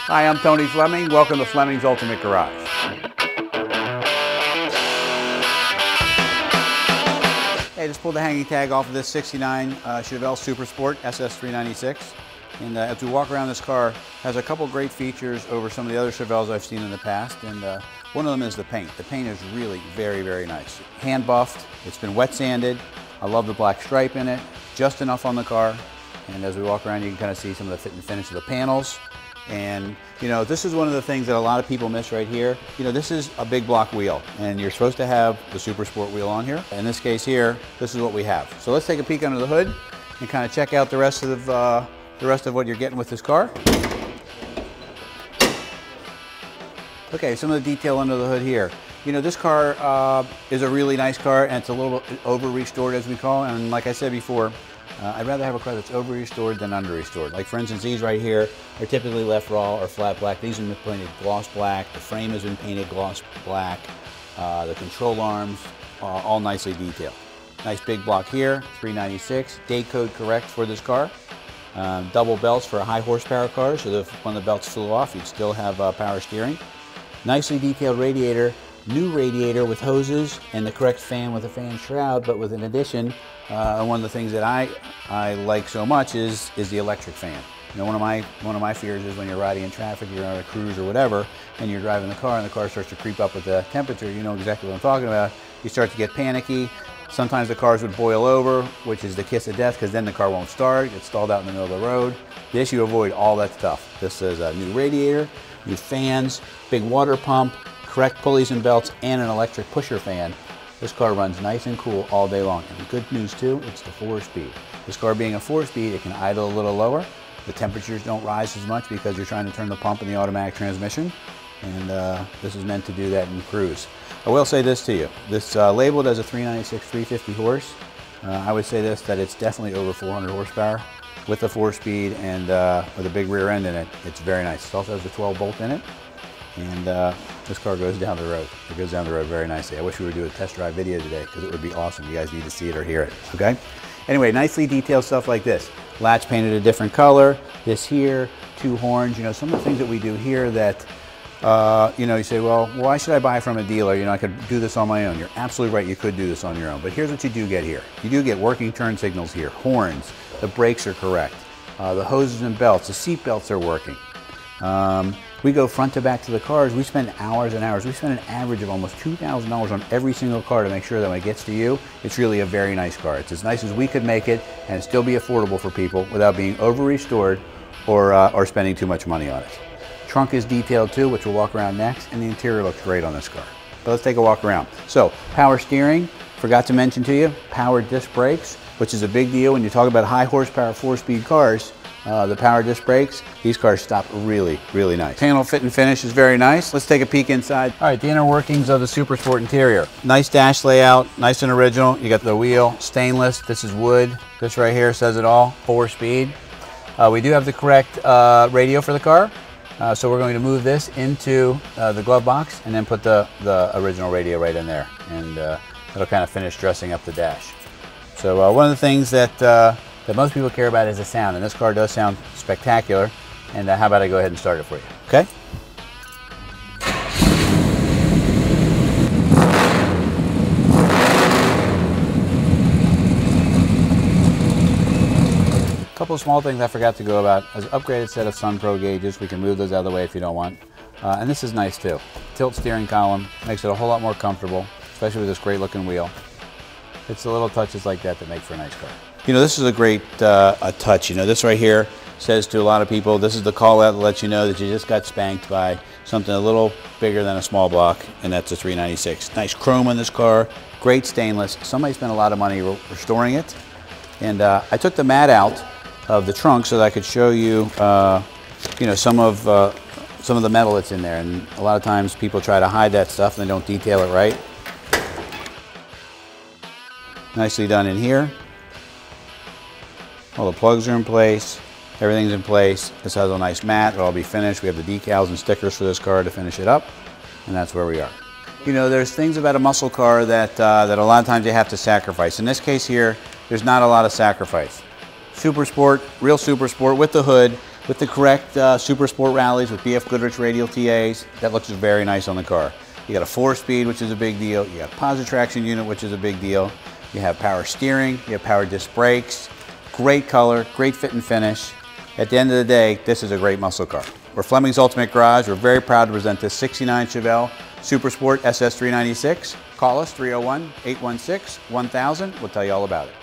Hi, I'm Tony Fleming. Welcome to Fleming's Ultimate Garage. Hey, just pulled the hanging tag off of this 69 Chevelle Super Sport SS 396. And as we walk around, this car has a couple great features over some of the other Chevelles I've seen in the past. And one of them is the paint. The paint is really very, very nice. Hand buffed. It's been wet sanded. I love the black stripe in it. Just enough on the car. And as we walk around, you can kind of see some of the fit and finish of the panels. And you know, this is one of the things that a lot of people miss right here. You know, this is a big block wheel, and you're supposed to have the Super Sport wheel on here. In this case here, this is what we have. So let's take a peek under the hood and kind of check out the rest of what you're getting with this car. Okay, some of the detail under the hood here. You know, this car is a really nice car, and it's a little bit over-restored, as we call it. And like I said before, I'd rather have a car that's over-restored than under-restored. Like, for instance, these right here are typically left raw or flat black. These have been painted gloss black. The frame has been painted gloss black. The control arms, all nicely detailed. Nice big block here, 396. Day code correct for this car. Double belts for a high horsepower car, so that if one of the belts flew off, you'd still have power steering. Nicely detailed radiator. New radiator with hoses and the correct fan with a fan shroud, but with an addition, one of the things that I like so much is the electric fan. You know, one of my fears is when you're riding in traffic, you're on a cruise or whatever, and you're driving the car and the car starts to creep up with the temperature. You know exactly what I'm talking about. You start to get panicky. Sometimes the cars would boil over, which is the kiss of death, because then the car won't start. It's stalled out in the middle of the road. This, you avoid all that stuff. This is a new radiator, new fans, big water pump, correct pulleys and belts, and an electric pusher fan. This car runs nice and cool all day long. And the good news too, it's the 4-speed. This car being a 4-speed, it can idle a little lower. The temperatures don't rise as much because you're trying to turn the pump in the automatic transmission. And this is meant to do that in cruise. I will say this to you. This labeled as a 396 350 horse. I would say this, that it's definitely over 400 horsepower with the 4-speed and with a big rear end in it. It's very nice. It also has a 12 bolt in it. And this car goes down the road. It goes down the road very nicely. I wish we would do a test drive video today because it would be awesome. You guys need to see it or hear it, okay? Anyway, nicely detailed stuff like this. Latch painted a different color. This here, 2 horns. You know, some of the things that we do here that, you know, you say, well, why should I buy from a dealer? You know, I could do this on my own. You're absolutely right. You could do this on your own. But here's what you do get here. You do get working turn signals here, horns. The brakes are correct. The hoses and belts, the seat belts are working. We go front to back to the cars. We spend hours and hours. We spend an average of almost $2,000 on every single car to make sure that when it gets to you, it's really a very nice car. It's as nice as we could make it and still be affordable for people without being over-restored or spending too much money on it. Trunk is detailed too, which we'll walk around next, and the interior looks great on this car. But let's take a walk around. So, power steering, forgot to mention to you, power disc brakes, which is a big deal when you talk about high horsepower 4-speed cars. The power disc brakes, these cars stop really, really nice. Panel fit and finish is very nice. Let's take a peek inside. All right, the inner workings of the Super Sport interior. Nice dash layout, nice and original. You got the wheel, stainless. This is wood. This right here says it all, 4-speed. We do have the correct radio for the car. So we're going to move this into the glove box and then put the original radio right in there. And it'll kind of finish dressing up the dash. So one of the things that most people care about is the sound, and this car does sound spectacular. And how about I go ahead and start it for you, okay? A couple of small things I forgot to go about. As an upgraded set of Sun Pro gauges, we can move those out of the way if you don't want. And this is nice too. Tilt steering column makes it a whole lot more comfortable, especially with this great looking wheel. It's the little touches like that that make for a nice car. You know, this is a great touch. You know, this right here says to a lot of people, this is the call out that lets you know that you just got spanked by something a little bigger than a small block, and that's a 396. Nice chrome on this car, great stainless. Somebody spent a lot of money restoring it. And I took the mat out of the trunk so that I could show you, you know, some of the metal that's in there. And a lot of times people try to hide that stuff and they don't detail it right. Nicely done in here. All the plugs are in place, everything's in place. This has a nice mat, it'll all be finished. We have the decals and stickers for this car to finish it up, and that's where we are. You know, there's things about a muscle car that a lot of times you have to sacrifice. In this case here, there's not a lot of sacrifice. Super Sport, real Super Sport with the hood, with the correct Super Sport rallies with BF Goodrich radial TAs. That looks very nice on the car. You got a 4-speed, which is a big deal. You got a positive traction unit, which is a big deal. You have power steering. You have power disc brakes. Great color, great fit and finish. At the end of the day, this is a great muscle car. We're Fleming's Ultimate Garage. We're very proud to present this 69 Chevelle Super Sport SS 396. Call us 301-816-1000. We'll tell you all about it.